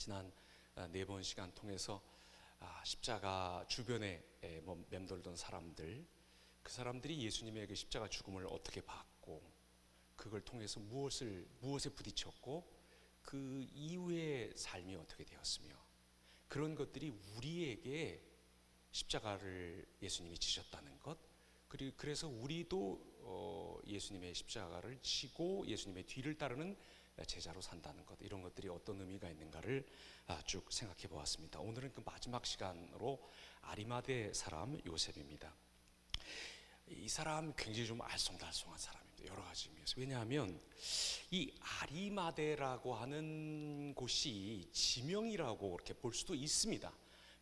지난 4번 시간 통해서 십자가 주변에 맴돌던 사람들, 그 사람들이 예수님의 그 십자가 죽음을 어떻게 봤고, 그걸 통해서 무엇에 부딪혔고, 그 이후의 삶이 어떻게 되었으며, 그런 것들이 우리에게 십자가를 예수님이 지셨다는 것, 그리고 그래서 우리도 예수님의 십자가를 지고 예수님의 뒤를 따르는 제자로 산다는 것, 이런 것들이 어떤 의미가 있는가를 쭉 생각해 보았습니다. 오늘은 그 마지막 시간으로 아리마대 사람 요셉입니다. 이 사람 굉장히 좀 알쏭달쏭한 사람입니다. 여러 가지 의미에서. 왜냐하면 이 아리마대라고 하는 곳이 지명이라고 그렇게 볼 수도 있습니다.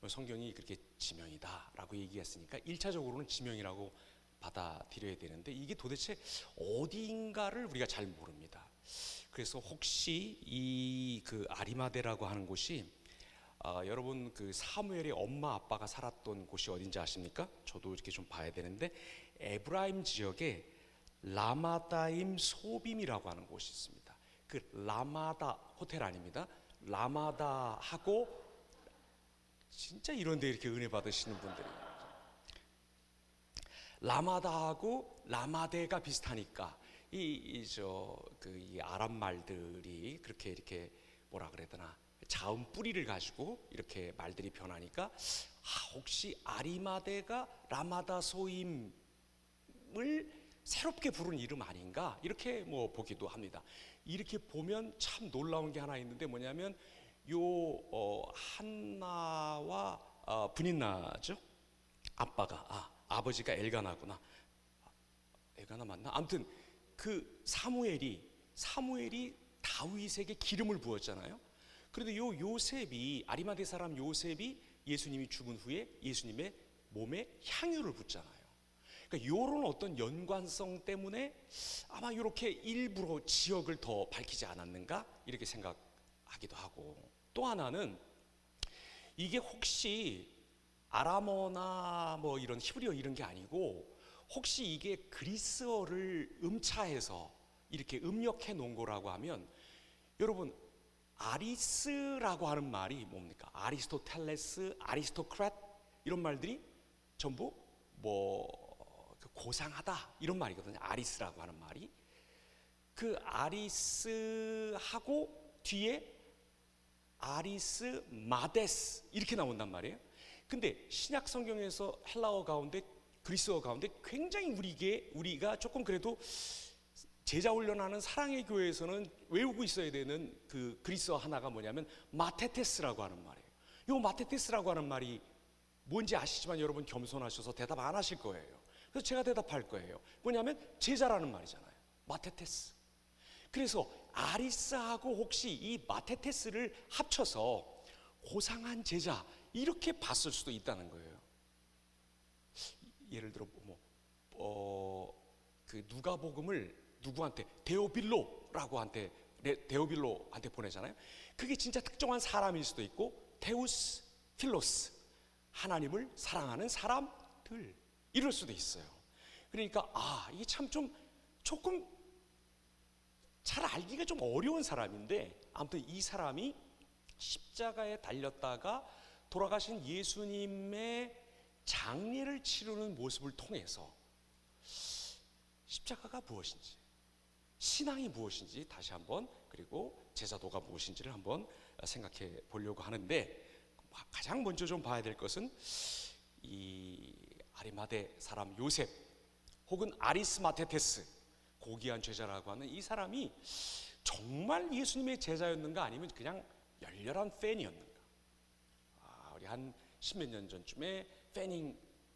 성경이 그렇게 지명이다라고 얘기했으니까 1차적으로는 지명이라고 받아들여야 되는데, 이게 도대체 어디인가를 우리가 잘 모릅니다. 그래서 혹시 이 그 아리마대라고 하는 곳이 여러분 그 사무엘의 엄마 아빠가 살았던 곳이 어딘지 아십니까? 저도 이렇게 좀 봐야 되는데, 에브라임 지역에 라마다임 소빔이라고 하는 곳이 있습니다. 그 라마다 호텔 아닙니다. 라마다하고, 진짜 이런 데 이렇게 은혜 받으시는 분들이, 라마다하고 라마데가 비슷하니까 이 아람 말들이 그렇게 이렇게 뭐라 그래야 되나, 자음 뿌리를 가지고 이렇게 말들이 변하니까 혹시 아리마대가 라마다 소임을 새롭게 부른 이름 아닌가, 이렇게 보기도 합니다. 이렇게 보면 참 놀라운 게 하나 있는데, 뭐냐면 한나와 브닌나죠. 아빠가 아버지가 엘가나구나. 엘가나 맞나? 아무튼 그 사무엘이 다윗에게 기름을 부었잖아요. 그런데 요셉이, 아리마대 사람 요셉이 예수님이 죽은 후에 예수님의 몸에 향유를 붓잖아요. 그러니까 이런 어떤 연관성 때문에 아마 이렇게 일부러 지역을 더 밝히지 않았는가, 이렇게 생각하기도 하고, 또 하나는 이게 혹시 아람어나 이런 히브리어 이런 게 아니고, 혹시 이게 그리스어를 음차해서 이렇게 음력해 놓은 거라고 하면, 여러분 아리스라고 하는 말이 뭡니까? 아리스토텔레스, 아리스토크랏, 이런 말들이 전부 고상하다 이런 말이거든요. 아리스라고 하는 말이, 그 아리스하고 뒤에 아리스 마데스 이렇게 나온단 말이에요. 근데 신약 성경에서 헬라어 가운데, 그리스어 가운데 굉장히 우리가 조금 그래도 제자 훈련하는 사랑의 교회에서는 외우고 있어야 되는 그 그리스어 하나가 뭐냐면 마테테스라고 하는 말이에요. 이 마테테스라고 하는 말이 뭔지 아시지만 여러분 겸손하셔서 대답 안 하실 거예요. 그래서 제가 대답할 거예요. 뭐냐면 제자라는 말이잖아요. 마테테스. 그래서 아리스하고 혹시 이 마테테스를 합쳐서 고상한 제자, 이렇게 봤을 수도 있다는 거예요. 예를 들어 그 누가복음을 누구한테, 데오빌로한테 보내잖아요. 그게 진짜 특정한 사람일 수도 있고, 데우스 필로스, 하나님을 사랑하는 사람들, 이럴 수도 있어요. 그러니까 이게 참 조금 잘 알기가 좀 어려운 사람인데, 아무튼 이 사람이 십자가에 달렸다가 돌아가신 예수님의 장례를 치르는 모습을 통해서 십자가가 무엇인지, 신앙이 무엇인지 다시 한번, 그리고 제자도가 무엇인지를 한번 생각해 보려고 하는데, 가장 먼저 좀 봐야 될 것은 이 아리마대 사람 요셉, 혹은 아리스마테테스, 고귀한 제자라고 하는 이 사람이 정말 예수님의 제자였는가, 아니면 그냥 열렬한 팬이었는가. 우리 한 십몇 년 전쯤에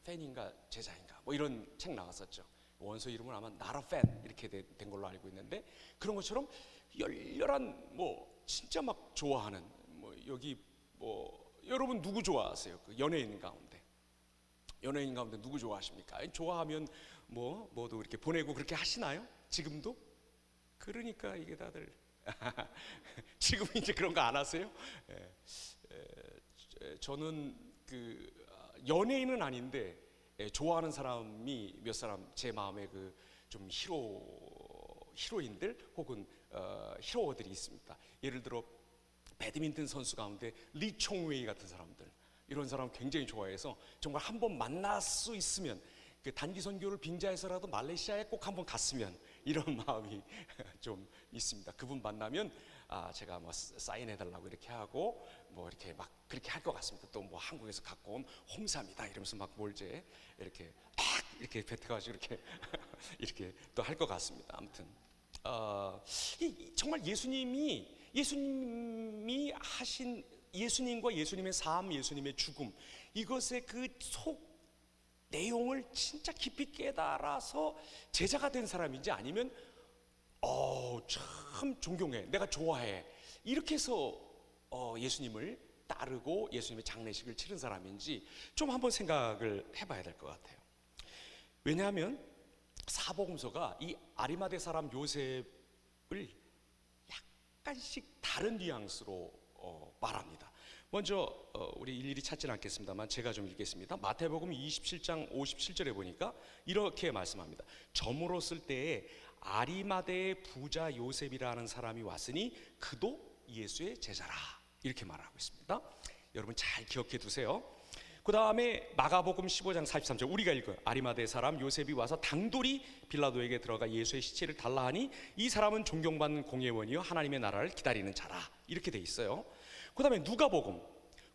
팬인가 제자인가 이런 책 나왔었죠. 원서 이름은 아마 나라 팬 이렇게 된 걸로 알고 있는데, 그런 것처럼 열렬한 진짜 막 좋아하는, 여기 여러분 누구 좋아하세요? 그 연예인 가운데 누구 좋아하십니까? 좋아하면 뭐도 이렇게 보내고 그렇게 하시나요? 지금도? 그러니까 이게 다들 지금 이제 그런 거 안 하세요? 저는 그 연예인은 아닌데 좋아하는 사람이 몇 사람, 제 마음에 그 좀 히로인들 혹은 히로어들이 있습니다. 예를 들어 배드민턴 선수 가운데 리총웨이 같은 사람들, 이런 사람 굉장히 좋아해서 정말 한번 만날 수 있으면, 그 단기 선교를 빙자해서라도 말레이시아에 꼭 한번 갔으면 이런 마음이 좀 있습니다. 그분 만나면 제가 뭐 사인해달라고 이렇게 하고 뭐 이렇게 막 그렇게 할 것 같습니다. 또 뭐 한국에서 갖고 온 홍삼이다 이러면서 막 몰제 이렇게 팍 이렇게 뱉어가지고 이렇게 이렇게 또 할 것 같습니다. 아무튼 정말 예수님이 하신, 예수님과 예수님의 삶, 예수님의 죽음, 이것의 그 속 내용을 진짜 깊이 깨달아서 제자가 된 사람인지, 아니면 참 존경해, 내가 좋아해, 이렇게 해서 예수님을 따르고 예수님의 장례식을 치른 사람인지 좀 한번 생각을 해봐야 될 것 같아요. 왜냐하면 사복음서가 이 아리마대 사람 요셉을 약간씩 다른 뉘앙스로 말합니다. 먼저 우리 일일이 찾지는 않겠습니다만 제가 좀 읽겠습니다. 마태복음 27장 57절에 보니까 이렇게 말씀합니다. 저물었을 때에 아리마대의 부자 요셉이라는 사람이 왔으니 그도 예수의 제자라, 이렇게 말하고 있습니다. 여러분 잘 기억해 두세요. 그 다음에 마가복음 15장 43절 우리가 읽어요. 아리마대 사람 요셉이 와서 당돌이 빌라도에게 들어가 예수의 시체를 달라 하니 이 사람은 존경받는 공예원이요 하나님의 나라를 기다리는 자라, 이렇게 돼 있어요. 그 다음에 누가복음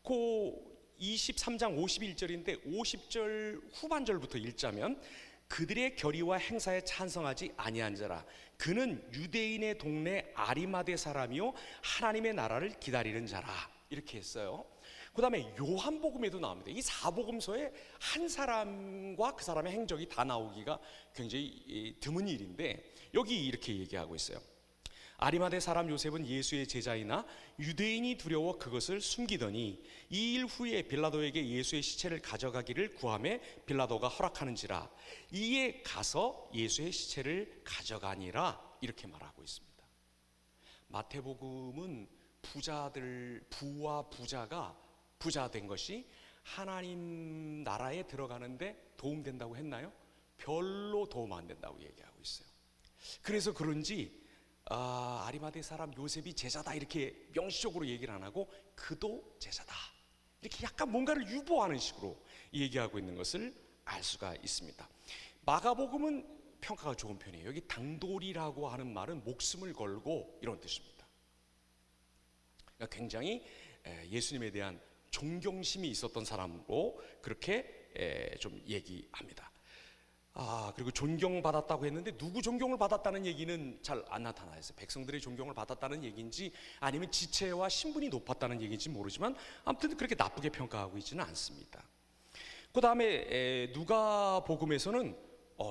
그 23장 51절인데 50절 후반절부터 읽자면 그들의 결의와 행사에 찬성하지 아니한 자라, 그는 유대인의 동네 아리마대 사람이요 하나님의 나라를 기다리는 자라, 이렇게 했어요. 그 다음에 요한복음에도 나옵니다. 이 사복음서에 한 사람과 그 사람의 행적이 다 나오기가 굉장히 드문 일인데 여기 이렇게 얘기하고 있어요. 아리마대 사람 요셉은 예수의 제자이나 유대인이 두려워 그것을 숨기더니 이 일 후에 빌라도에게 예수의 시체를 가져가기를 구하매 빌라도가 허락하는지라 이에 가서 예수의 시체를 가져가니라, 이렇게 말하고 있습니다. 마태복음은 부와 부자가 부자 된 것이 하나님 나라에 들어가는데 도움된다고 했나요? 별로 도움 안 된다고 얘기하고 있어요. 그래서 그런지 아리마대 사람 요셉이 제자다 이렇게 명시적으로 얘기를 안 하고 그도 제자다, 이렇게 약간 뭔가를 유보하는 식으로 얘기하고 있는 것을 알 수가 있습니다. 마가복음은 평가가 좋은 편이에요. 여기 당돌이라고 하는 말은 목숨을 걸고 이런 뜻입니다. 그러니까 굉장히 예수님에 대한 존경심이 있었던 사람으로 그렇게 좀 얘기합니다. 그리고 존경받았다고 했는데 누구 존경을 받았다는 얘기는 잘 안 나타나 있어요. 백성들의 존경을 받았다는 얘기인지 아니면 지체와 신분이 높았다는 얘기인지 모르지만 아무튼 그렇게 나쁘게 평가하고 있지는 않습니다. 그 다음에 누가복음에서는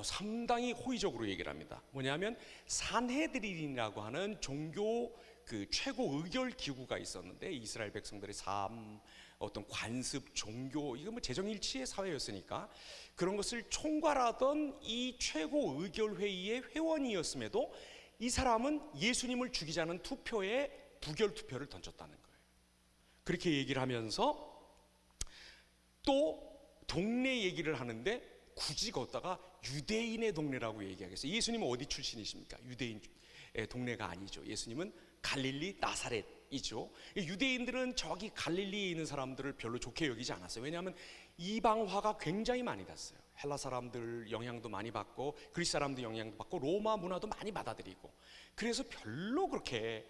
상당히 호의적으로 얘기를 합니다. 뭐냐면 산헤드린이라고 하는 종교 그 최고 의결 기구가 있었는데 이스라엘 백성들의 삶, 어떤 관습, 종교, 이거 뭐 재정일치의 사회였으니까 그런 것을 총괄하던 이 최고 의결 회의의 회원이었음에도 이 사람은 예수님을 죽이자는 투표에 부결 투표를 던졌다는 거예요. 그렇게 얘기를 하면서 또 동네 얘기를 하는데 굳이 걷다가 유대인의 동네라고 얘기하겠어요. 예수님은 어디 출신이십니까? 유대인 동네가 아니죠. 예수님은 갈릴리 나사렛이죠. 유대인들은 저기 갈릴리에 있는 사람들을 별로 좋게 여기지 않았어요. 왜냐하면 이방화가 굉장히 많이 됐어요. 헬라 사람들 영향도 많이 받고 그리스 사람도 영향도 받고 로마 문화도 많이 받아들이고, 그래서 별로 그렇게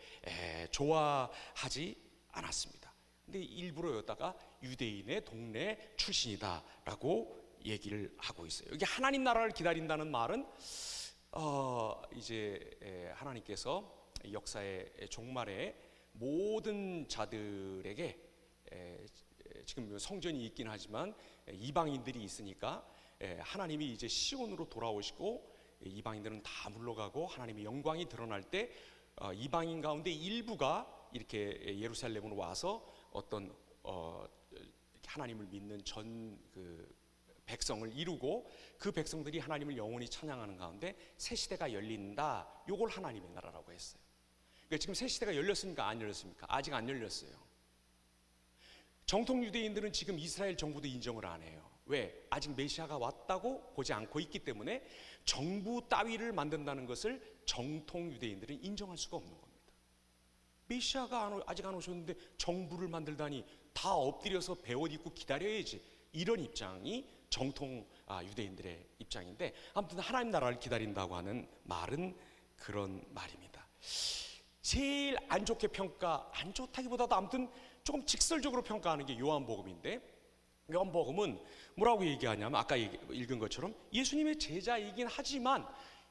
좋아하지 않았습니다. 근데 일부러 여기다가 유대인의 동네 출신이다라고 얘기를 하고 있어요. 여기 하나님 나라를 기다린다는 말은 이제 하나님께서 역사의 종말에 모든 자들에게 지금 성전이 있긴 하지만 이방인들이 있으니까 하나님이 이제 시온으로 돌아오시고 이방인들은 다 물러가고 하나님의 영광이 드러날 때 이방인 가운데 일부가 이렇게 예루살렘으로 와서 어떤 하나님을 믿는 전 백성을 이루고 그 백성들이 하나님을 영원히 찬양하는 가운데 새 시대가 열린다. 요걸 하나님의 나라라고 했어요. 그러니까 지금 새 시대가 열렸습니까? 안 열렸습니까? 아직 안 열렸어요. 정통 유대인들은 지금 이스라엘 정부도 인정을 안 해요. 왜? 아직 메시아가 왔다고 보지 않고 있기 때문에 정부 따위를 만든다는 것을 정통 유대인들은 인정할 수가 없는 겁니다. 메시아가 아직 안 오셨는데 정부를 만들다니, 다 엎드려서 베옷 입고 기다려야지, 이런 입장이 정통 유대인들의 입장인데, 아무튼 하나님 나라를 기다린다고 하는 말은 그런 말입니다. 제일 안 좋게 안 좋다기보다도 아무튼 조금 직설적으로 평가하는 게 요한복음인데, 요한복음은 뭐라고 얘기하냐면 아까 읽은 것처럼 예수님의 제자이긴 하지만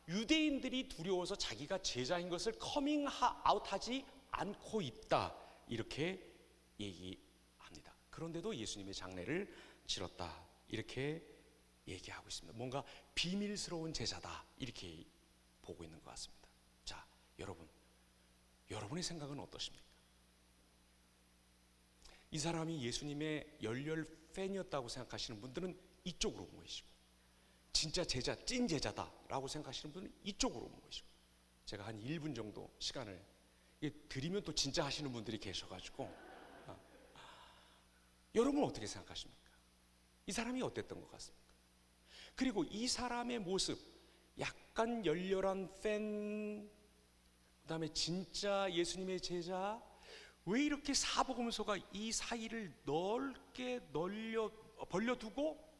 유대인들이 두려워서 자기가 제자인 것을 커밍아웃하지 않고 있다, 이렇게 얘기합니다. 그런데도 예수님의 장례를 치렀다, 이렇게 얘기하고 있습니다. 뭔가 비밀스러운 제자다, 이렇게 보고 있는 것 같습니다. 자, 여러분의 생각은 어떠십니까? 이 사람이 예수님의 열렬 팬이었다고 생각하시는 분들은 이쪽으로 모이시고, 진짜 제자, 찐 제자다라고 생각하시는 분은 이쪽으로 모이시고, 제가 한 1분 정도 시간을 드리면 또 진짜 하시는 분들이 계셔가지고, 여러분은 어떻게 생각하십니까? 이 사람이 어땠던 것 같습니까? 그리고 이 사람의 모습, 약간 열렬한 팬, 그 다음에 진짜 예수님의 제자, 왜 이렇게 사복음서가 이 사이를 넓게 벌려두고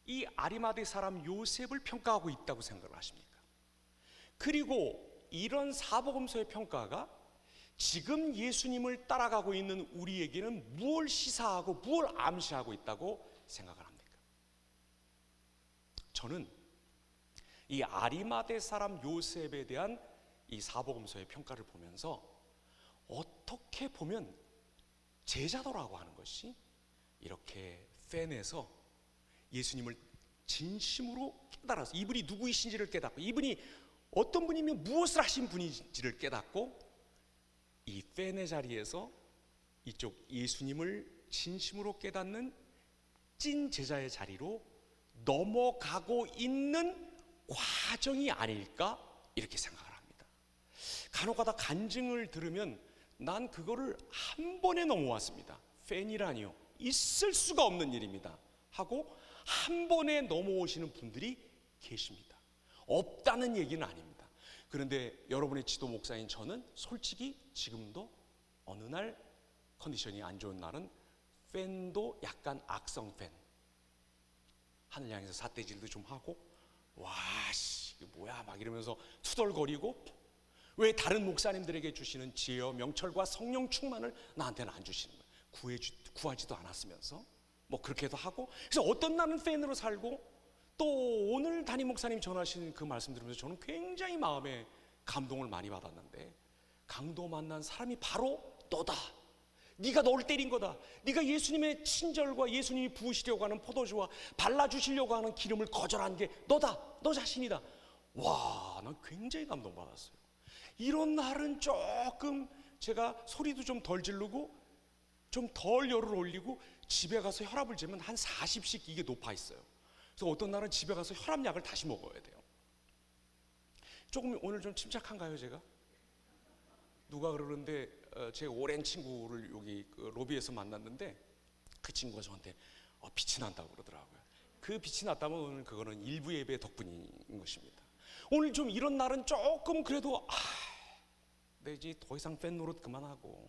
이 아리마대 사람 요셉을 평가하고 있다고 생각을 하십니까? 그리고 이런 사복음서의 평가가 지금 예수님을 따라가고 있는 우리에게는 무엇을 시사하고 무엇을 암시하고 있다고 생각을 합니까? 저는 이 아리마대 사람 요셉에 대한 이 사복음서의 평가를 보면서 어떻게 보면 제자도라고 하는 것이 이렇게 팬에서 예수님을 진심으로 깨달아서 이분이 누구이신지를 깨닫고, 이분이 어떤 분이면 무엇을 하신 분인지를 깨닫고, 이 팬의 자리에서 이쪽 예수님을 진심으로 깨닫는 찐 제자의 자리로 넘어가고 있는 과정이 아닐까, 이렇게 생각을 합니다. 간혹가다 간증을 들으면 난 그거를 한 번에 넘어왔습니다. 팬이라니요, 있을 수가 없는 일입니다 하고 한 번에 넘어오시는 분들이 계십니다. 없다는 얘기는 아닙니다. 그런데 여러분의 지도 목사인 저는 솔직히 지금도 어느 날 컨디션이 안 좋은 날은 팬도 약간 악성 팬, 하늘 향해서 삿대질도 좀 하고, 와씨 이게 뭐야 막 이러면서 투덜거리고, 왜 다른 목사님들에게 주시는 지혜와 명철과 성령 충만을 나한테는 안 주시는 거예요? 구하지도 않았으면서 뭐 그렇게도 하고. 그래서 어떤 날은 팬으로 살고, 또 오늘 담임 목사님 전하신 그 말씀 들으면서 저는 굉장히 마음에 감동을 많이 받았는데, 강도 만난 사람이 바로 너다, 네가 너를 때린 거다, 네가 예수님의 친절과 예수님이 부으시려고 하는 포도주와 발라주시려고 하는 기름을 거절한 게 너다, 너 자신이다. 와, 난 굉장히 감동받았어요. 이런 날은 조금 제가 소리도 좀 덜 지르고 좀 덜 열을 올리고 집에 가서 혈압을 재면 한 40씩 이게 높아 있어요. 그래서 어떤 날은 집에 가서 혈압약을 다시 먹어야 돼요. 조금 오늘 좀 침착한가요 제가? 누가 그러는데 제 오랜 친구를 여기 그 로비에서 만났는데, 그 친구가 저한테 빛이 난다고 그러더라고요. 그 빛이 났다면 오늘 그거는 일부 예배 덕분인 것입니다. 오늘 좀 이런 날은 조금 그래도 내 이제 더 이상 팬 노릇 그만하고,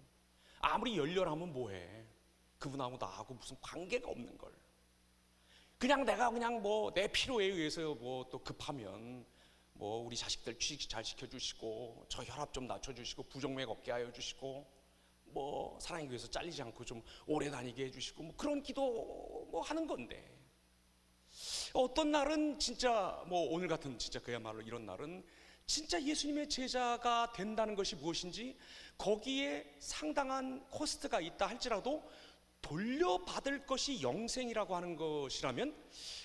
아무리 열렬하면 뭐해, 그분하고 나하고 무슨 관계가 없는 걸, 그냥 내가 그냥 뭐 내 필요에 의해서 뭐 또 급하면 뭐 우리 자식들 취직 잘 시켜주시고, 저 혈압 좀 낮춰주시고, 부정맥 없게 하여 주시고, 뭐 사랑의 교회에서 잘리지 않고 좀 오래 다니게 해주시고, 뭐 그런 기도 뭐 하는 건데, 어떤 날은 진짜 뭐 오늘 같은 진짜 그야말로 이런 날은 진짜 예수님의 제자가 된다는 것이 무엇인지, 거기에 상당한 코스트가 있다 할지라도 돌려받을 것이 영생이라고 하는 것이라면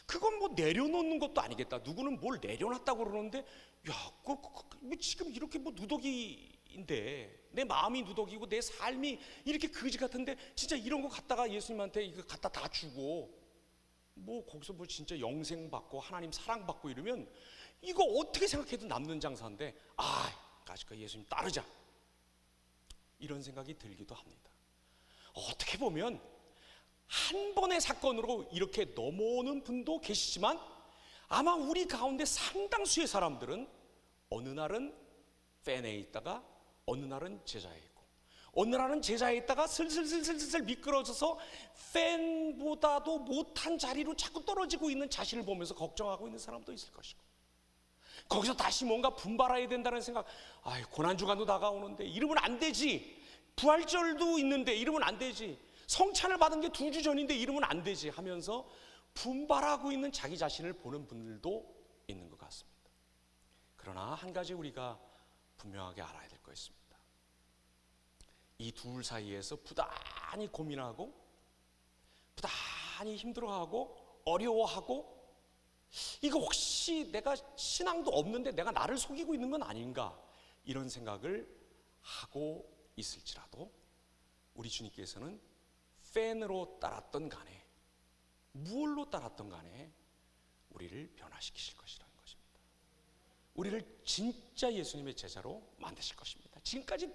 그건 뭐 내려놓는 것도 아니겠다. 누구는 뭘 내려놨다고 그러는데, 야, 지금 이렇게 뭐 누더기인데, 내 마음이 누더기고 내 삶이 이렇게 거지 같은데, 진짜 이런 거 갖다가 예수님한테 이거 갖다 다 주고 뭐 거기서 뭐 진짜 영생 받고 하나님 사랑 받고 이러면 이거 어떻게 생각해도 남는 장사인데, 아직까지 예수님 따르자, 이런 생각이 들기도 합니다. 어떻게 보면 한 번의 사건으로 이렇게 넘어오는 분도 계시지만, 아마 우리 가운데 상당수의 사람들은 어느 날은 팬에 있다가 어느 날은 제자에 있고, 어느 날은 제자에 있다가 슬슬슬슬 미끄러져서 팬보다도 못한 자리로 자꾸 떨어지고 있는 자신을 보면서 걱정하고 있는 사람도 있을 것이고, 거기서 다시 뭔가 분발해야 된다는 생각, 고난주간도 다가오는데 이러면 안 되지, 부활절도 있는데 이러면 안 되지, 성찬을 받은 게 2주 전인데 이러면 안 되지 하면서 분발하고 있는 자기 자신을 보는 분들도 있는 것 같습니다. 그러나 한 가지 우리가 분명하게 알아야 될 거 있습니다. 이 둘 사이에서 부단히 고민하고 부단히 힘들어하고 어려워하고, 이거 혹시 내가 신앙도 없는데 내가 나를 속이고 있는 건 아닌가, 이런 생각을 하고 있을지라도 우리 주님께서는 팬으로 따랐던 간에 무얼로 따랐던 간에 우리를 변화시키실 것이라는 것입니다. 우리를 진짜 예수님의 제자로 만드실 것입니다. 지금까지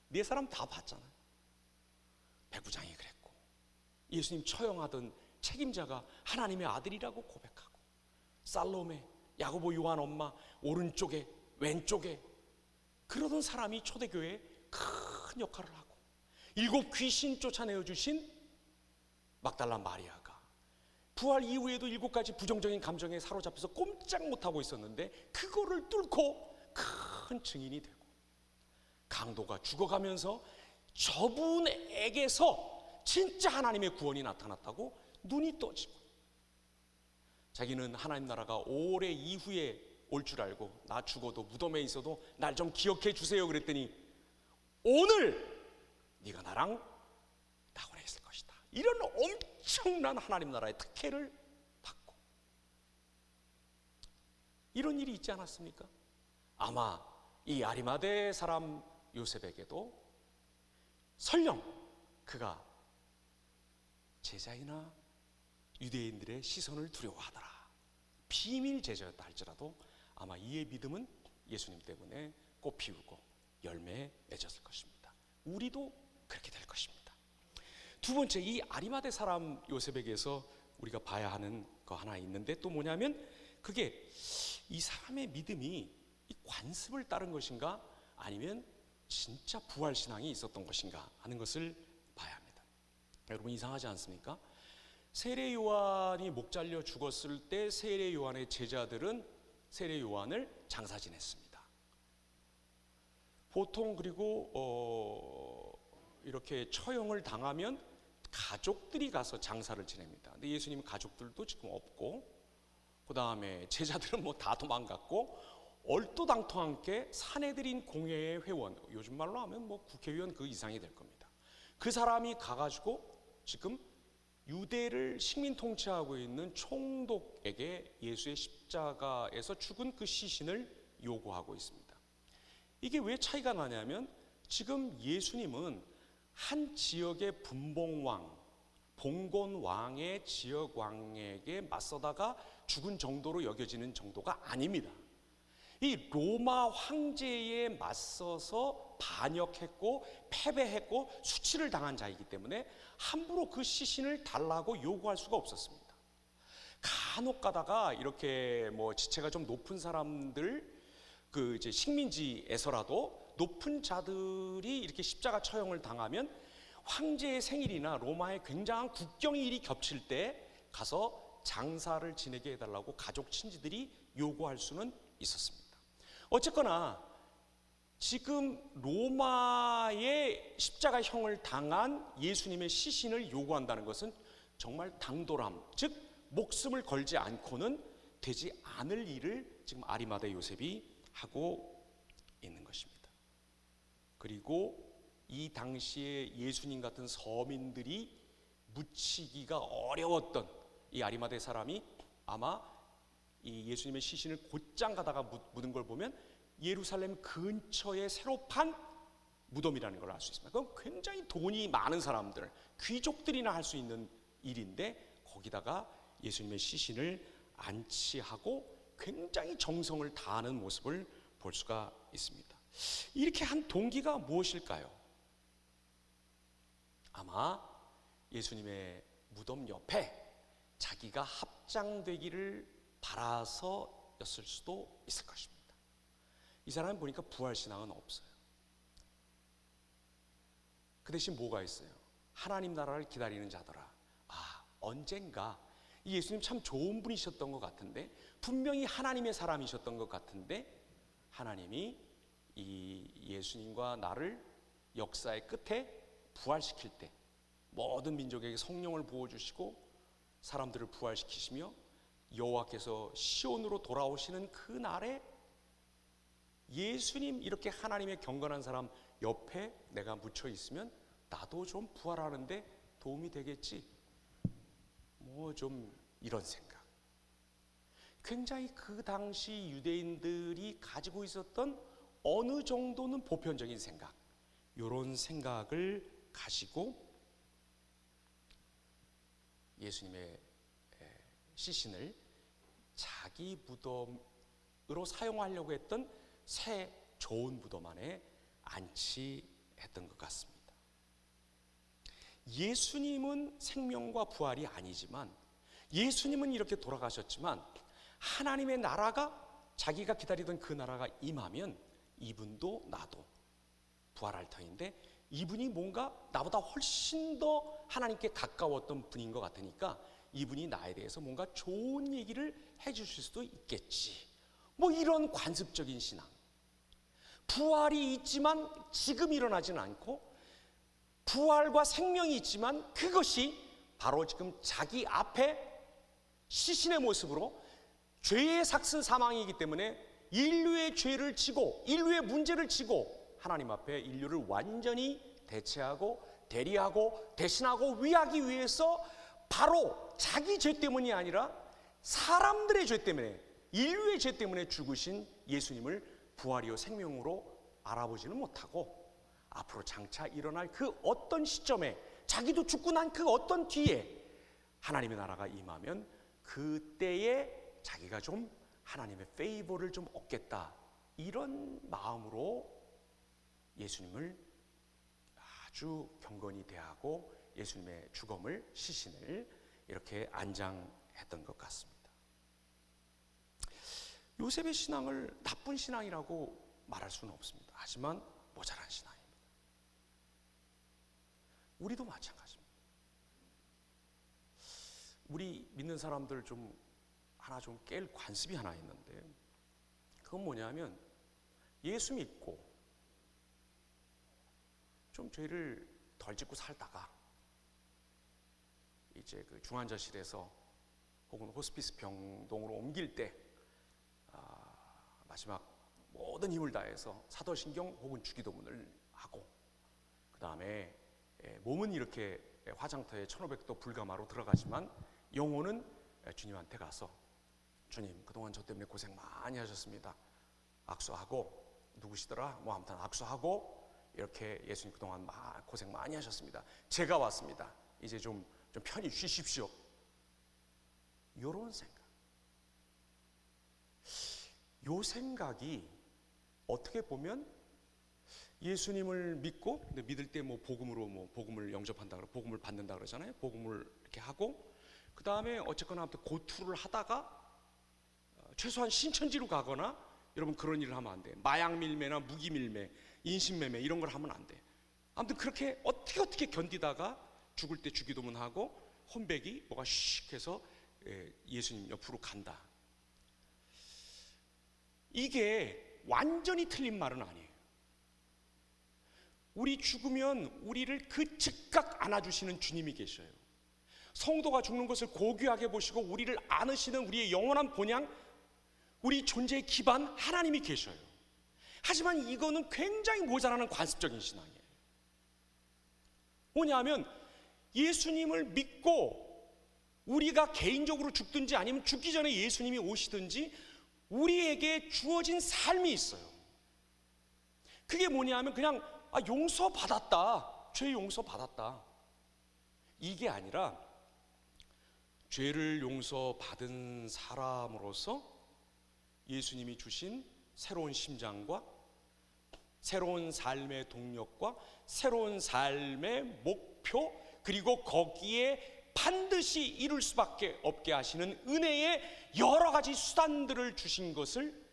네 사람 다 봤잖아요. 백부장이 그랬고, 예수님 처형하던 책임자가 하나님의 아들이라고 고백하고, 살로메, 야고보 요한 엄마 오른쪽에 왼쪽에 그러던 사람이 초대교회에 큰 역할을 하고, 7 귀신 쫓아내어 주신 막달라 마리아가 부활 이후에도 7가지 부정적인 감정에 사로잡혀서 꼼짝 못하고 있었는데 그거를 뚫고 큰 증인이 되고, 강도가 죽어가면서 저분에게서 진짜 하나님의 구원이 나타났다고 눈이 떠지고, 자기는 하나님 나라가 오래 이후에 올 줄 알고 나 죽어도 무덤에 있어도 날 좀 기억해 주세요 그랬더니 오늘 네가 나랑 낙원에 있을 것이다, 이런 엄청난 하나님 나라의 특혜를 받고, 이런 일이 있지 않았습니까? 아마 이 아리마대 사람 요셉에게도 설령 그가 제자이나 유대인들의 시선을 두려워하더라, 비밀 제자였다 할지라도 아마 이의 믿음은 예수님 때문에 꽃 피우고 열매에 맺었을 것입니다. 우리도 그렇게 될 것입니다. 두 번째, 이 아리마대 사람 요셉에게서 우리가 봐야 하는 거 하나 있는데, 또 뭐냐면 그게 이 사람의 믿음이 이 관습을 따른 것인가 아니면 진짜 부활신앙이 있었던 것인가 하는 것을 봐야 합니다. 여러분, 이상하지 않습니까? 세례 요한이 목 잘려 죽었을 때 세례 요한의 제자들은 세례 요한을 장사 지냈습니다. 보통 그리고 이렇게 처형을 당하면 가족들이 가서 장사를 지냅니다. 근데 예수님 가족들도 지금 없고, 그 다음에 제자들은 뭐 다 도망갔고, 얼토당토하게 사내들인 공회의 회원, 요즘 말로 하면 뭐 국회의원 그 이상이 될 겁니다. 그 사람이 가가지고 지금 유대를 식민 통치하고 있는 총독에게 예수의 십자가에서 죽은 그 시신을 요구하고 있습니다. 이게 왜 차이가 나냐면, 지금 예수님은 한 지역의 분봉왕, 봉건왕의 지역왕에게 맞서다가 죽은 정도로 여겨지는 정도가 아닙니다. 이 로마 황제에 맞서서 반역했고 패배했고 수치를 당한 자이기 때문에 함부로 그 시신을 달라고 요구할 수가 없었습니다. 간혹 가다가 이렇게 뭐 지체가 좀 높은 사람들, 그 이제 식민지에서라도 높은 자들이 이렇게 십자가 처형을 당하면 황제의 생일이나 로마의 굉장한 국경일이 겹칠 때 가서 장사를 지내게 해달라고 가족 친지들이 요구할 수는 있었습니다. 어쨌거나 지금 로마의 십자가형을 당한 예수님의 시신을 요구한다는 것은 정말 당돌함, 즉 목숨을 걸지 않고는 되지 않을 일을 지금 아리마대 요셉이 하고 있는 것입니다. 그리고 이 당시에 예수님 같은 서민들이 묻히기가 어려웠던 이 아리마대 사람이 아마 이 예수님의 시신을 곧장 가다가 묻은 걸 보면 예루살렘 근처에 새로 판 무덤이라는 걸 알 수 있습니다. 그건 굉장히 돈이 많은 사람들, 귀족들이나 할 수 있는 일인데 거기다가 예수님의 시신을 안치하고 굉장히 정성을 다하는 모습을 볼 수가 있습니다. 이렇게 한 동기가 무엇일까요? 아마 예수님의 무덤 옆에 자기가 합장되기를 바라서였을 수도 있을 것입니다. 이 사람은 보니까 부활신앙은 없어요. 그 대신 뭐가 있어요? 하나님 나라를 기다리는 자더라. 언젠가 이 예수님 참 좋은 분이셨던 것 같은데, 분명히 하나님의 사람이셨던 것 같은데, 하나님이 이 예수님과 나를 역사의 끝에 부활시킬 때, 모든 민족에게 성령을 부어주시고 사람들을 부활시키시며 여호와께서 시온으로 돌아오시는 그 날에 예수님 이렇게 하나님의 경건한 사람 옆에 내가 묻혀 있으면 나도 좀 부활하는데 도움이 되겠지, 뭐 좀 이런 생각. 굉장히 그 당시 유대인들이 가지고 있었던 어느 정도는 보편적인 생각, 이런 생각을 가지고 예수님의 시신을 자기 무덤으로 사용하려고 했던 새 좋은 무덤 안에 안치했던 것 같습니다. 예수님은 생명과 부활이 아니지만, 예수님은 이렇게 돌아가셨지만, 하나님의 나라가, 자기가 기다리던 그 나라가 임하면 이분도 나도 부활할 터인데, 이분이 뭔가 나보다 훨씬 더 하나님께 가까웠던 분인 것 같으니까 이분이 나에 대해서 뭔가 좋은 얘기를 해주실 수도 있겠지, 뭐 이런 관습적인 신앙. 부활이 있지만 지금 일어나지는 않고, 부활과 생명이 있지만 그것이 바로 지금 자기 앞에 시신의 모습으로 죄의 삭슨 사망이기 때문에 인류의 죄를 지고 인류의 문제를 지고 하나님 앞에 인류를 완전히 대체하고 대리하고 대신하고 위하기 위해서, 바로 자기 죄 때문이 아니라 사람들의 죄 때문에, 인류의 죄 때문에 죽으신 예수님을 부활이요 생명으로 알아보지는 못하고, 앞으로 장차 일어날 그 어떤 시점에, 자기도 죽고 난 그 어떤 뒤에 하나님의 나라가 임하면 그때에 자기가 좀 하나님의 페이버를 좀 얻겠다, 이런 마음으로 예수님을 아주 경건히 대하고 예수님의 죽음을, 시신을 이렇게 안장했던 것 같습니다. 요셉의 신앙을 나쁜 신앙이라고 말할 수는 없습니다. 하지만 모자란 신앙입니다. 우리도 마찬가지입니다. 우리 믿는 사람들 좀 하나 좀 깰 관습이 하나 있는데, 그건 뭐냐면, 예수 믿고 좀 죄를 덜 짓고 살다가 이제 그 중환자실에서 혹은 호스피스 병동으로 옮길 때 마지막 모든 힘을 다해서 사도신경 혹은 주기도문을 하고, 그 다음에 몸은 이렇게 화장터에 1500도 불가마로 들어가지만 영혼은 주님한테 가서, 주님 그동안 저 때문에 고생 많이 하셨습니다, 악수하고, 누구시더라 뭐 아무튼 악수하고, 이렇게 예수님 그동안 고생 많이 하셨습니다, 제가 왔습니다, 이제 좀 편히 쉬십시오, 이런 생각. 요 생각이 어떻게 보면 예수님을 믿고, 근데 믿을 때 뭐 복음으로 뭐 복음을 영접한다 그러고 복음을 받는다 그러잖아요. 복음을 이렇게 하고, 그 다음에 어쨌거나 아무튼 고투를 하다가 최소한 신천지로 가거나, 여러분 그런 일을 하면 안 돼. 마약 밀매나 무기 밀매, 인신매매 이런 걸 하면 안 돼. 아무튼 그렇게 어떻게 견디다가 죽을 때 주기도문 하고 혼백이 뭐가 씩 해서 예수님 옆으로 간다. 이게 완전히 틀린 말은 아니에요. 우리 죽으면 우리를 그 즉각 안아주시는 주님이 계셔요. 성도가 죽는 것을 고귀하게 보시고 우리를 안으시는 우리의 영원한 본향, 우리 존재의 기반 하나님이 계셔요. 하지만 이거는 굉장히 모자라는 관습적인 신앙이에요. 뭐냐면 예수님을 믿고 우리가 개인적으로 죽든지 아니면 죽기 전에 예수님이 오시든지 우리에게 주어진 삶이 있어요. 그게 뭐냐면 그냥 용서받았다, 죄 용서받았다, 이게 아니라 죄를 용서받은 사람으로서 예수님이 주신 새로운 심장과 새로운 삶의 동력과 새로운 삶의 목표, 그리고 거기에 반드시 이룰 수밖에 없게 하시는 은혜의 여러 가지 수단들을 주신 것을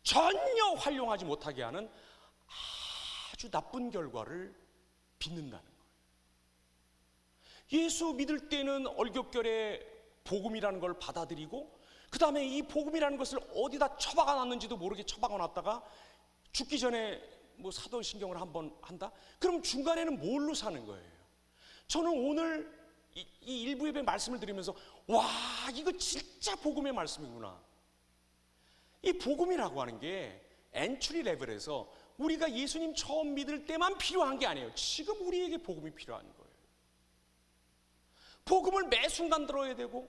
전혀 활용하지 못하게 하는 아주 나쁜 결과를 빚는다는 것. 예수 믿을 때는 얼격결에 복음이라는 걸 받아들이고, 그 다음에 이 복음이라는 것을 어디다 처박아 놨는지도 모르게 처박아 놨다가 죽기 전에 뭐 사도신경을 한번 한다? 그럼 중간에는 뭘로 사는 거예요? 저는 오늘 이 일부 예배 말씀을 드리면서 와, 이거 진짜 복음의 말씀이구나. 이 복음이라고 하는 게 엔트리 레벨에서 우리가 예수님 처음 믿을 때만 필요한 게 아니에요. 지금 우리에게 복음이 필요한 거예요. 복음을 매 순간 들어야 되고,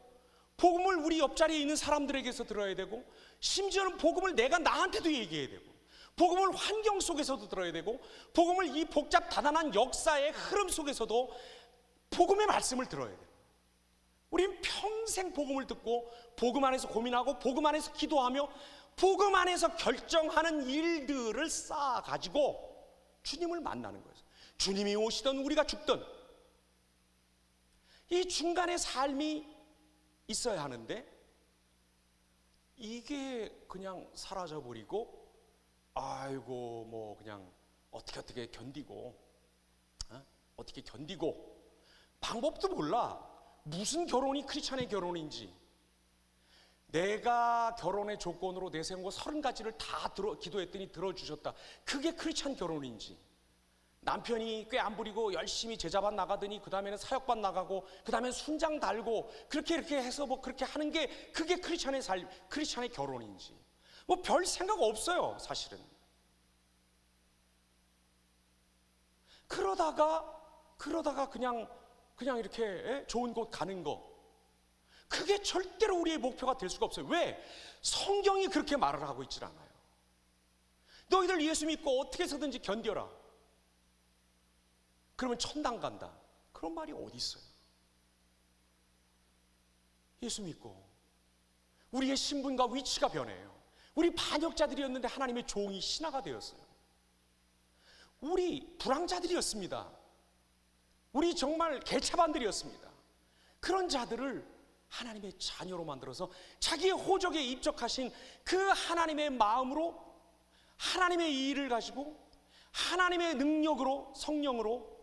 복음을 우리 옆자리에 있는 사람들에게서 들어야 되고, 심지어는 복음을 내가 나한테도 얘기해야 되고, 복음을 환경 속에서도 들어야 되고, 복음을 이 복잡 다단한 역사의 흐름 속에서도 복음의 말씀을 들어야 돼요. 우리는 평생 복음을 듣고 복음 안에서 고민하고 복음 안에서 기도하며 복음 안에서 결정하는 일들을 쌓아가지고 주님을 만나는 거예요. 주님이 오시든 우리가 죽든 이 중간에 삶이 있어야 하는데, 이게 그냥 사라져버리고 아이고 뭐 그냥 어떻게 견디고 어떻게 견디고 방법도 몰라. 무슨 결혼이 크리스찬의 결혼인지, 내가 결혼의 조건으로 내세운 거 30가지를 다 기도했더니 들어주셨다, 그게 크리스찬 결혼인지, 남편이 꽤 안 부리고 열심히 제자반 나가더니 그 다음에는 사역반 나가고 그 다음에 순장 달고 그렇게 해서 뭐 그렇게 하는 게 그게 크리스찬의 삶, 크리스찬의 결혼인지 뭐 별 생각 없어요 사실은. 그러다가 그냥 이렇게 좋은 곳 가는 거, 그게 절대로 우리의 목표가 될 수가 없어요. 왜? 성경이 그렇게 말을 하고 있질 않아요. 너희들 예수 믿고 어떻게 해서든지 견뎌라, 그러면 천당 간다, 그런 말이 어디 있어요? 예수 믿고 우리의 신분과 위치가 변해요. 우리 반역자들이었는데 하나님의 종이 신하가 되었어요. 우리 불황자들이었습니다. 우리 정말 개차반들이었습니다. 그런 자들을 하나님의 자녀로 만들어서 자기의 호적에 입적하신 그 하나님의 마음으로, 하나님의 일을 가지고 하나님의 능력으로, 성령으로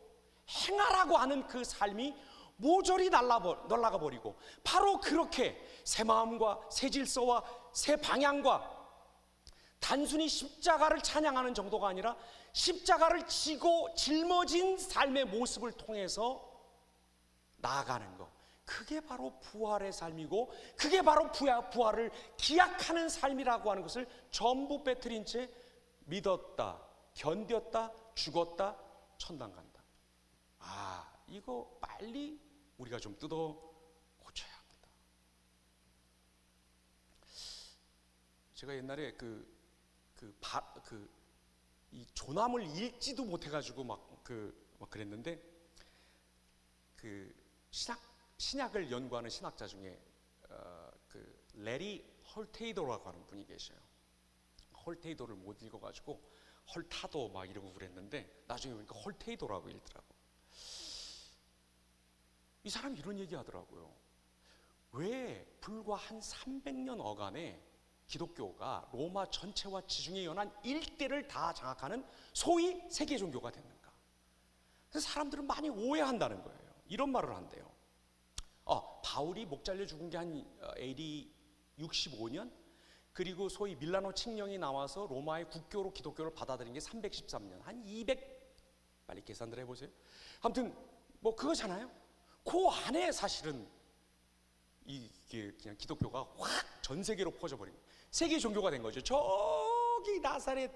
행하라고 하는 그 삶이 모조리 날아가 버리고, 바로 그렇게 새 마음과 새 질서와 새 방향과 단순히 십자가를 찬양하는 정도가 아니라 십자가를 지고 짊어진 삶의 모습을 통해서 나아가는 것, 그게 바로 부활의 삶이고, 그게 바로 부활을 기약하는 삶이라고 하는 것을 전부 빼뜨린 채 믿었다, 견뎠다, 죽었다, 천당 간다. 이거 빨리 우리가 좀 뜯어 고쳐야 합니다. 제가 옛날에 이 조남을 읽지도 못해가지고 막 그랬는데, 신약을 연구하는 신학자 중에 레리 헐테이도라고 하는 분이 계셔요. 헐테이도를 못 읽어가지고 헐타도 막 이러고 그랬는데, 나중에 보니까 헐테이도라고 읽더라고. 이 사람이 이런 얘기 하더라고요. 왜 불과 한 300년 어간에 기독교가 로마 전체와 지중해 연안 일대를 다 장악하는 소위 세계 종교가 됐는가? 그래서 사람들은 많이 오해한다는 거예요. 이런 말을 한대요. 바울이 목 잘려 죽은 게 한 AD 65년, 그리고 소위 밀라노 칙령이 나와서 로마의 국교로 기독교를 받아들인 게 313년, 한 200, 빨리 계산들 해보세요. 아무튼 뭐 그거잖아요. 그 안에 사실은 이게 그냥 기독교가 확 전 세계로 퍼져버린 거예요. 세계 종교가 된 거죠. 저기 나사렛,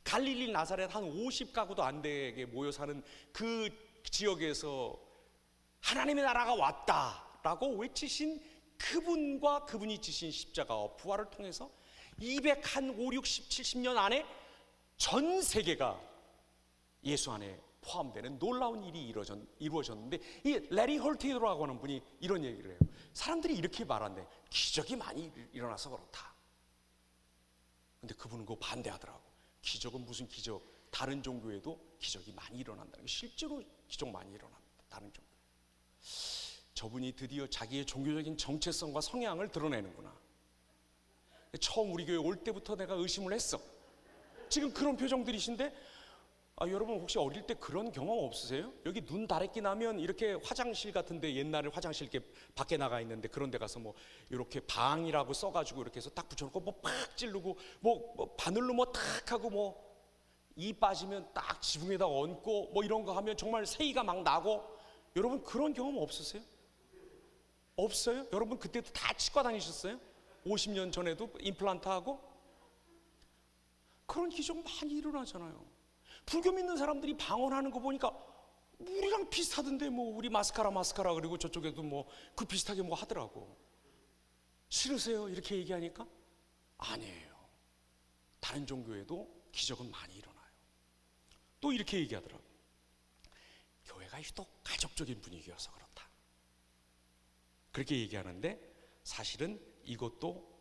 갈릴리 나사렛 한 50가구도 안 되게 모여 사는 그 지역에서 하나님의 나라가 왔다라고 외치신 그분과 그분이 지신 십자가와 부활을 통해서 205, 60, 70년 안에 전 세계가 예수 안에 포함되는 놀라운 일이 이루어졌는데, 이 레리 헐테이도라고 하는 분이 이런 얘기를 해요. 사람들이 이렇게 말한대. 기적이 많이 일어나서 그렇다. 근데 그분은 그거 반대하더라고. 기적은 무슨 기적? 다른 종교에도 기적이 많이 일어난다는 거, 실제로 기적 많이 일어납니다. 다른 종교. 저분이 드디어 자기의 종교적인 정체성과 성향을 드러내는구나. 처음 우리 교회 올 때부터 내가 의심을 했어. 지금 그런 표정들이신데 여러분 혹시 어릴 때 그런 경험 없으세요? 여기 눈 다래끼 나면 이렇게 화장실 같은데, 옛날에 화장실 이렇게 밖에 나가 있는데 그런 데 가서 뭐 이렇게 방이라고 써가지고 이렇게 해서 딱 붙여놓고 뭐 팍 찌르고 뭐 바늘로 뭐 탁 하고 뭐 이 빠지면 딱 지붕에다 얹고 뭐 이런 거 하면 정말 새이가 막 나고, 여러분 그런 경험 없으세요? 없어요? 여러분 그때도 다 치과 다니셨어요? 50년 전에도 임플란트 하고? 그런 기적 많이 일어나잖아요. 불교 믿는 사람들이 방언하는 거 보니까 우리랑 비슷하던데, 뭐 우리 마스카라 그리고 저쪽에도 뭐 그 비슷하게 뭐 하더라고. 싫으세요? 이렇게 얘기하니까 아니에요. 다른 종교에도 기적은 많이 일어나요. 또 이렇게 얘기하더라고. 교회가 유독 가족적인 분위기여서 그렇다. 그렇게 얘기하는데 사실은 이것도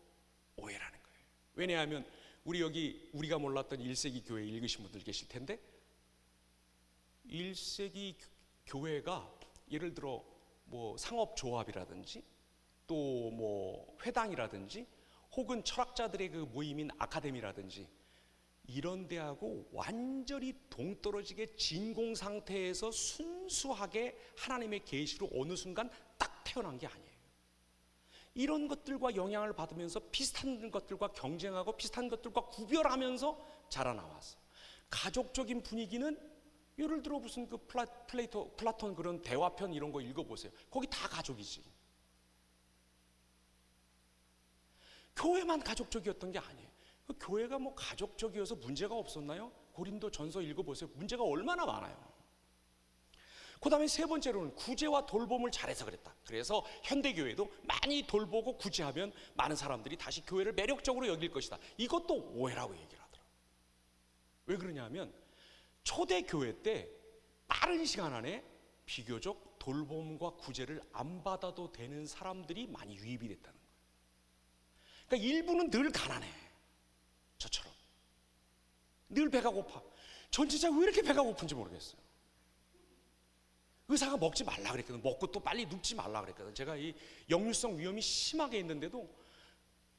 오해라는 거예요. 왜냐하면 우리가 몰랐던 1세기 교회 읽으신 분들 계실 텐데, 1세기 교회가 예를 들어 뭐 상업조합이라든지 또 뭐 회당이라든지 혹은 철학자들의 그 모임인 아카데미라든지 이런 데하고 완전히 동떨어지게 진공 상태에서 순수하게 하나님의 계시로 어느 순간 딱 태어난 게 아니에요. 이런 것들과 영향을 받으면서 비슷한 것들과 경쟁하고 비슷한 것들과 구별하면서 자라나왔어. 가족적인 분위기는 예를 들어 무슨 그 플라톤 그런 대화편 이런 거 읽어보세요. 거기 다 가족이지. 교회만 가족적이었던 게 아니에요. 그 교회가 뭐 가족적이어서 문제가 없었나요? 고린도 전서 읽어보세요. 문제가 얼마나 많아요. 그 다음에 세 번째로는 구제와 돌봄을 잘해서 그랬다. 그래서 현대교회도 많이 돌보고 구제하면 많은 사람들이 다시 교회를 매력적으로 여길 것이다. 이것도 오해라고 얘기를 하더라고요. 왜 그러냐면 초대교회 때 빠른 시간 안에 비교적 돌봄과 구제를 안 받아도 되는 사람들이 많이 유입이 됐다는 거예요. 그러니까 일부는 늘 가난해. 저처럼 늘 배가 고파. 전 진짜 왜 이렇게 배가 고픈지 모르겠어요. 의사가 먹지 말라 그랬거든. 먹고 또 빨리 눕지 말라 그랬거든. 제가 이 역류성 위염이 심하게 있는데도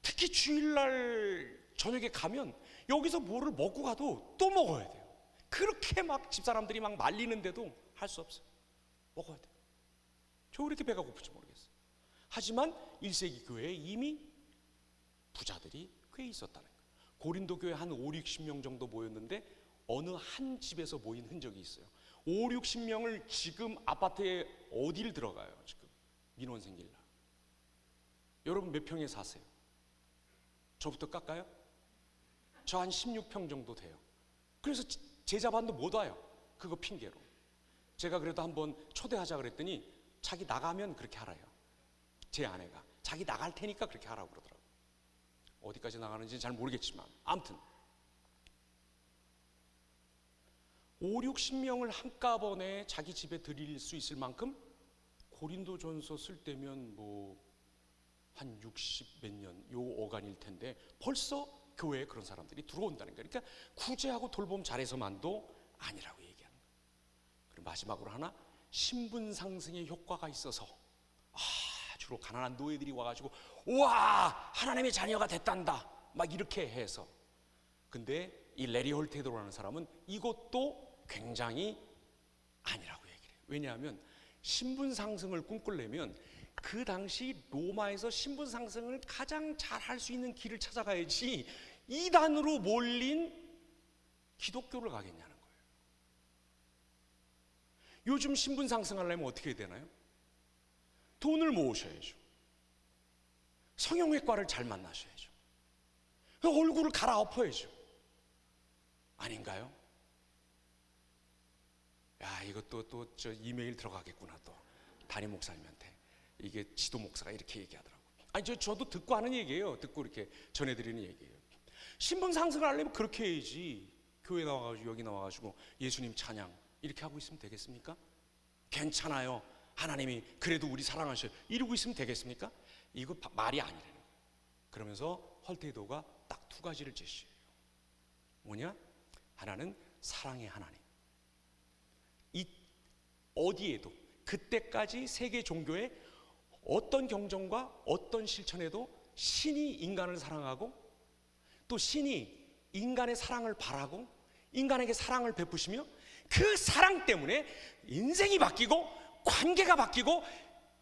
특히 주일날 저녁에 가면 여기서 뭐를 먹고 가도 또 먹어야 돼요. 그렇게 막 집사람들이 막 말리는데도 할 수 없어요. 먹어야 돼요. 저 왜 이렇게 배가 고픈지 모르겠어요. 하지만 1세기 교회에 이미 부자들이 꽤 있었다는 거예요. 고린도 교회 한 5, 60명 정도 모였는데 어느 한 집에서 모인 흔적이 있어요. 5, 60명을 지금 아파트에 어디를 들어가요? 지금 민원 생길라. 여러분 몇 평에 사세요? 저부터 깎아요? 저 한 16평 정도 돼요. 그래서 제자반도 못 와요. 그거 핑계로. 제가 그래도 한번 초대하자 그랬더니 자기 나가면 그렇게 하라요. 제 아내가 자기 나갈 테니까 그렇게 하라고 그러더라고요. 어디까지 나가는지 잘 모르겠지만 아무튼 5, 60명을 한꺼번에 자기 집에 들일 수 있을 만큼 고린도전서 쓸 때면 뭐 한 60 몇 년 요 어간일 텐데 벌써 교회에 그런 사람들이 들어온다는 거예요. 그러니까 구제하고 돌봄 잘해서만도 아니라고 얘기하는 거예요. 그리고 마지막으로 하나, 신분 상승의 효과가 있어서 주로 가난한 노예들이 와가지고 우와 하나님의 자녀가 됐단다 막 이렇게 해서. 근데 이 레리 홀테도라는 사람은 이것도 굉장히 아니라고 얘기를 해요. 왜냐하면 신분 상승을 꿈꾸려면 그 당시 로마에서 신분 상승을 가장 잘 할 수 있는 길을 찾아가야지 이단으로 몰린 기독교를 가겠냐는 거예요. 요즘 신분 상승하려면 어떻게 해야 되나요? 돈을 모으셔야죠. 성형외과를 잘 만나셔야죠. 얼굴을 갈아엎어야죠. 아닌가요? 야, 이것도 또 저 이메일 들어가겠구나. 또 담임 목사님한테 이게 지도 목사가 이렇게 얘기하더라고요. 아니 저도 듣고 하는 얘기예요. 듣고 이렇게 전해드리는 얘기예요. 신분 상승을 하려면 그렇게 해야지. 교회 나와가지고 여기 나와가지고 예수님 찬양 이렇게 하고 있으면 되겠습니까? 괜찮아요. 하나님이 그래도 우리 사랑하셔요. 이러고 있으면 되겠습니까? 이거 말이 아니라는 거예요. 그러면서 헐테도가 딱 두 가지를 제시해요. 뭐냐? 하나는 사랑의 하나님. 이 어디에도 그때까지 세계 종교의 어떤 경전과 어떤 실천에도 신이 인간을 사랑하고 또 신이 인간의 사랑을 바라고 인간에게 사랑을 베푸시며 그 사랑 때문에 인생이 바뀌고 관계가 바뀌고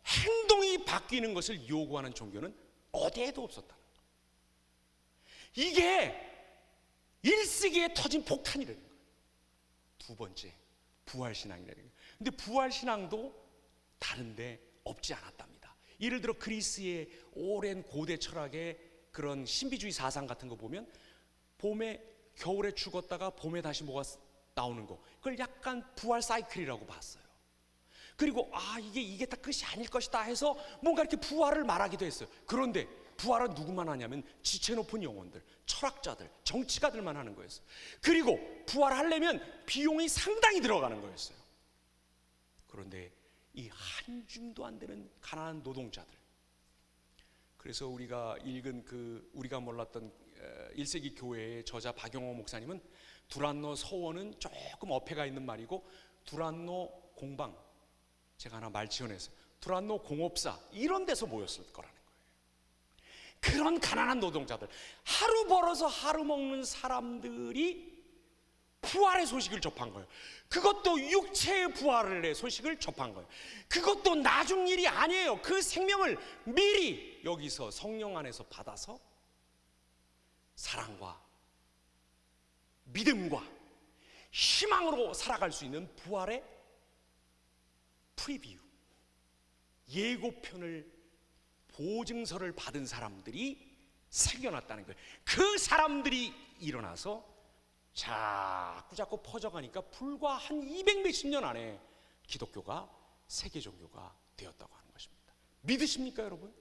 행동이 바뀌는 것을 요구하는 종교는 어디에도 없었다는 거예요. 이게 1세기에 터진 폭탄이라는 거예요. 두 번째, 부활신앙이라는 거예요. 근데 부활신앙도 다른데 없지 않았답니다. 예를 들어 그리스의 오랜 고대 철학의 그런 신비주의 사상 같은 거 보면 봄에 겨울에 죽었다가 봄에 다시 뭐가 나오는 거, 그걸 약간 부활 사이클이라고 봤어요. 그리고 이게 다 끝이 아닐 것이다 해서 뭔가 이렇게 부활을 말하기도 했어요. 그런데 부활은 누구만 하냐면 지체 높은 영혼들, 철학자들, 정치가들만 하는 거였어요. 그리고 부활하려면 비용이 상당히 들어가는 거였어요. 그런데 이 한 줌도 안 되는 가난한 노동자들, 그래서 우리가 읽은 우리가 몰랐던 1세기 교회의 저자 박영호 목사님은 두란노 서원은 조금 어폐가 있는 말이고 두란노 공방, 제가 하나 말 지어냈어요. 두란노 공업사 이런 데서 모였을 거라는 거예요. 그런 가난한 노동자들, 하루 벌어서 하루 먹는 사람들이 부활의 소식을 접한 거예요. 그것도 육체의 부활의 소식을 접한 거예요. 그것도 나중 일이 아니에요. 그 생명을 미리 여기서 성령 안에서 받아서 사랑과 믿음과 희망으로 살아갈 수 있는 부활의 프리뷰, 예고편을, 보증서를 받은 사람들이 생겨났다는 거예요. 그 사람들이 일어나서 자꾸 퍼져가니까 불과 한 200 몇십 년 안에 기독교가 세계 종교가 되었다고 하는 것입니다. 믿으십니까 여러분?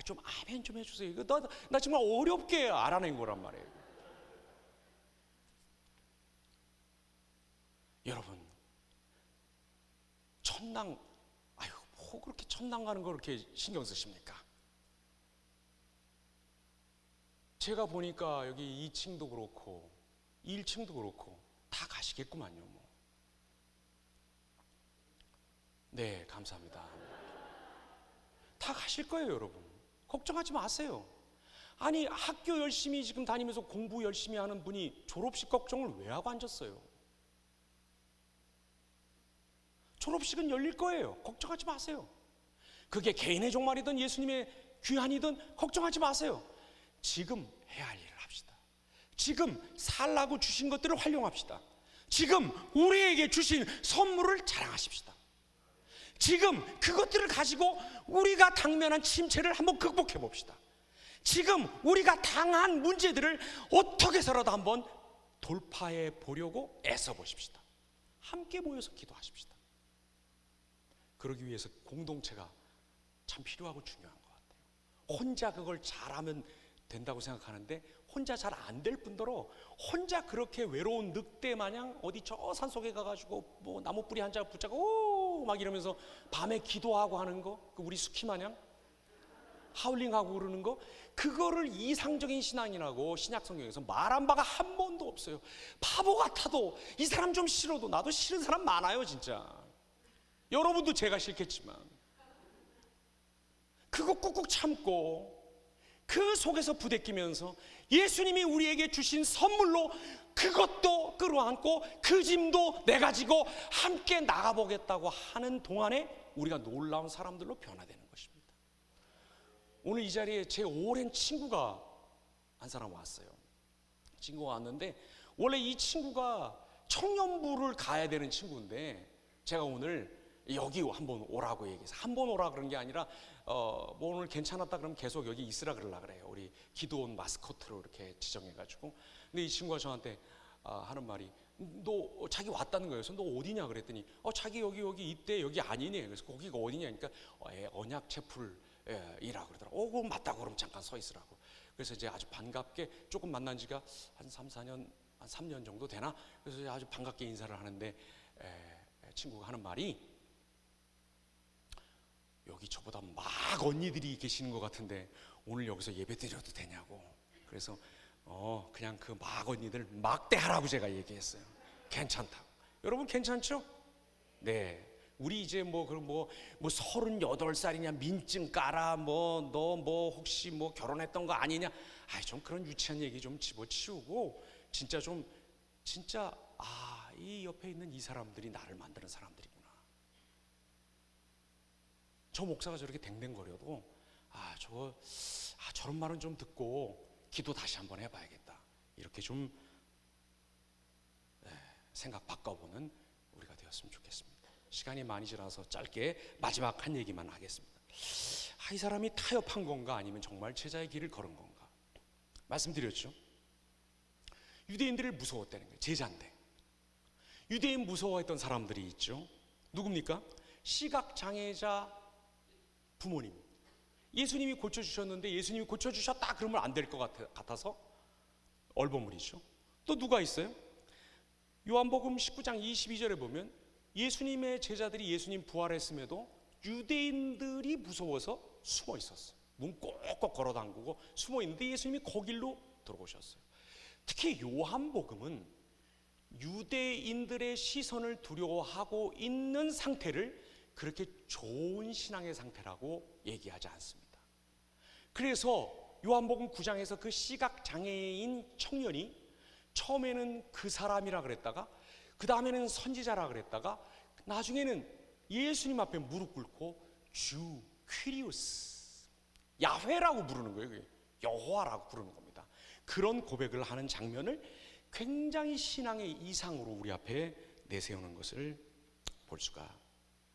좀 아멘 좀 해주세요. 이거 나 정말 어렵게 알아낸 거란 말이에요. 여러분, 천당, 뭐 그렇게 천당 가는 거 그렇게 신경 쓰십니까? 제가 보니까 여기 2층도 그렇고 1층도 그렇고 다 가시겠구만요. 뭐. 네, 감사합니다. 다 가실 거예요, 여러분. 걱정하지 마세요. 아니, 학교 열심히 지금 다니면서 공부 열심히 하는 분이 졸업식 걱정을 왜 하고 앉았어요? 졸업식은 열릴 거예요. 걱정하지 마세요. 그게 개인의 종말이든 예수님의 귀환이든 걱정하지 마세요. 지금 해야 할 일을 합시다. 지금 살라고 주신 것들을 활용합시다. 지금 우리에게 주신 선물을 자랑하십시다. 지금 그것들을 가지고 우리가 당면한 침체를 한번 극복해 봅시다. 지금 우리가 당한 문제들을 어떻게 해서라도 한번 돌파해 보려고 애써 보십시다. 함께 모여서 기도하십시다. 그러기 위해서 공동체가 참 필요하고 중요한 것 같아요. 혼자 그걸 잘하면 된다고 생각하는데 혼자 잘 안 될 뿐더러 혼자 그렇게 외로운 늑대 마냥 어디 저 산속에 가가지고 뭐 나무 뿌리 한 장 붙잡고 막 이러면서 밤에 기도하고 하는 거, 우리 수키 마냥 하울링하고 그러는 거, 그거를 이상적인 신앙이라고 신약 성경에서 말한 바가 한 번도 없어요. 바보 같아도 이 사람 좀 싫어도 나도 싫은 사람 많아요 진짜. 여러분도 제가 싫겠지만 그거 꾹꾹 참고 그 속에서 부대끼면서 예수님이 우리에게 주신 선물로 그것도 끌어안고 그 짐도 내가 지고 함께 나가보겠다고 하는 동안에 우리가 놀라운 사람들로 변화되는 것입니다. 오늘 이 자리에 제 오랜 친구가 한 사람 왔어요. 친구가 왔는데 원래 이 친구가 청년부를 가야 되는 친구인데 제가 오늘 여기 한번 오라고 얘기해서, 한번 오라 그런 게 아니라 뭐 오늘 괜찮았다 그러면 계속 여기 있으라 그러려고 그래요. 우리 기도원 마스코트로 이렇게 지정해가지고. 근데 이 친구가 저한테 하는 말이, 너 자기 왔다는 거예요. 그래서 너 어디냐 그랬더니 자기 여기 있대. 여기 아니네. 그래서 거기가 어디냐 그러니까 언약 채플이라고 그러더라고. 그럼 맞다고. 그럼 잠깐 서 있으라고. 그래서 이제 아주 반갑게 조금 만난 지가 한 3년 정도 되나. 그래서 아주 반갑게 인사를 하는데 친구가 하는 말이, 여기 저보다 막 언니들이 계시는 것 같은데 오늘 여기서 예배 드려도 되냐고. 그래서 그냥 그 막 언니들 막대하라고 제가 얘기했어요. 괜찮다고. 여러분 괜찮죠? 네. 우리 이제 뭐 38살이냐 민증 깔아 너 혹시 뭐 결혼했던 거 아니냐, 좀 그런 유치한 얘기 좀 집어치우고 진짜 좀 진짜 이 옆에 있는 이 사람들이 나를 만드는 사람들이구나. 저 목사가 저렇게 댕댕거려도 저런 말은 좀 듣고 기도 다시 한번 해봐야겠다. 이렇게 좀 생각 바꿔보는 우리가 되었으면 좋겠습니다. 시간이 많이 지나서 짧게 마지막 한 얘기만 하겠습니다. 이 사람이 타협한 건가 아니면 정말 제자의 길을 걸은 건가? 말씀드렸죠. 유대인들을 무서웠다는 거예요. 제자인데. 유대인 무서워했던 사람들이 있죠. 누굽니까? 시각장애자 부모님. 예수님이 고쳐주셨는데 예수님이 고쳐주셨다 그러면 안 될 것 같아서 얼버무리죠. 또 누가 있어요? 요한복음 19장 22절에 보면 예수님의 제자들이 예수님 부활했음에도 유대인들이 무서워서 숨어 있었어요. 문 꼭꼭 걸어 담그고 숨어 있는데 예수님이 거길로 들어오셨어요. 특히 요한복음은 유대인들의 시선을 두려워하고 있는 상태를 그렇게 좋은 신앙의 상태라고 얘기하지 않습니다. 그래서 요한복음 9장에서 그 시각장애인 청년이 처음에는 그 사람이라 그랬다가 그 다음에는 선지자라 그랬다가 나중에는 예수님 앞에 무릎 꿇고 주 퀴리우스 야훼라고 부르는 거예요. 여호와라고 부르는 겁니다. 그런 고백을 하는 장면을 굉장히 신앙의 이상으로 우리 앞에 내세우는 것을 볼 수가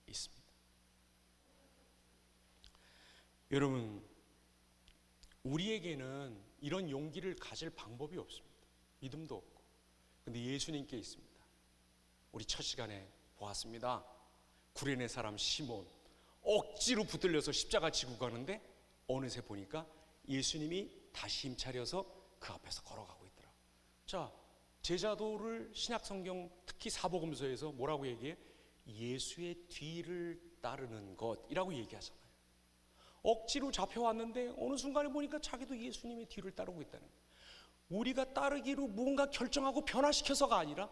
있습니다. 여러분, 우리에게는 이런 용기를 가질 방법이 없습니다. 믿음도 없고. 근데 예수님께 있습니다. 우리 첫 시간에 보았습니다. 구레네 사람 시몬 억지로 붙들려서 십자가 지고 가는데 어느새 보니까 예수님이 다시 힘차려서 그 앞에서 걸어가고 있더라. 자, 제자도를 신약성경 특히 사복음서에서 뭐라고 얘기해? 예수의 뒤를 따르는 것이라고 얘기하잖아요. 억지로 잡혀왔는데 어느 순간에 보니까 자기도 예수님의 뒤를 따르고 있다는 거예요. 우리가 따르기로 뭔가 결정하고 변화시켜서가 아니라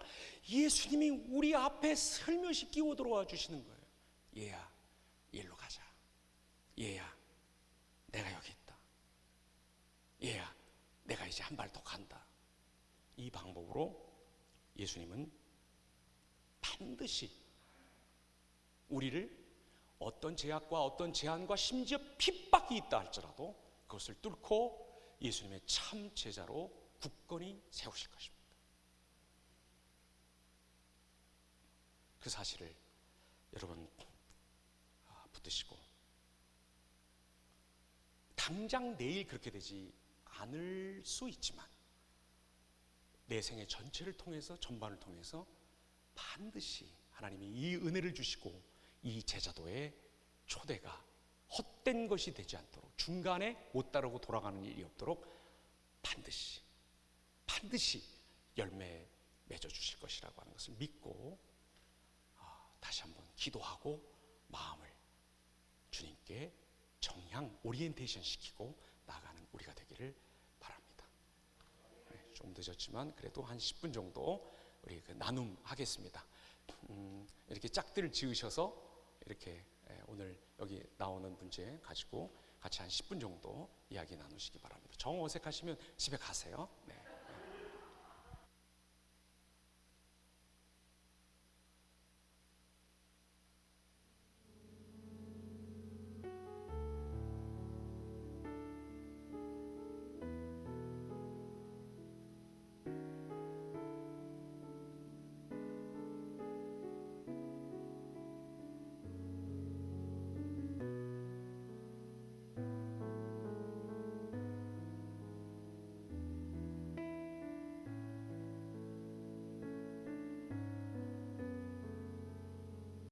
예수님이 우리 앞에 슬며시 끼워 들어와 주시는 거예요. 얘야, 일로 가자. 얘야, 내가 여기 있다. 얘야, 내가 이제 한 발 더 간다. 이 방법으로 예수님은 반드시 우리를 어떤 제약과 어떤 제한과 심지어 핍박이 있다 할지라도 그것을 뚫고 예수님의 참 제자로 굳건히 세우실 것입니다. 그 사실을 여러분 붙드시고 당장 내일 그렇게 되지 않을 수 있지만 내 생애 전체를 통해서 전반을 통해서 반드시 하나님이 이 은혜를 주시고 이 제자도의 초대가 헛된 것이 되지 않도록 중간에 못 따르고 돌아가는 일이 없도록 반드시 열매 맺어 주실 것이라고 하는 것을 믿고 다시 한번 기도하고 마음을 주님께 정향 오리엔테이션 시키고 나가는 우리가 되기를 바랍니다. 좀 늦었지만 그래도 한 10분 정도 우리 나눔 하겠습니다. 이렇게 짝들 지으셔서 이렇게 오늘 여기 나오는 문제 가지고 같이 한 10분 정도 이야기 나누시기 바랍니다. 정 어색하시면 집에 가세요. 네.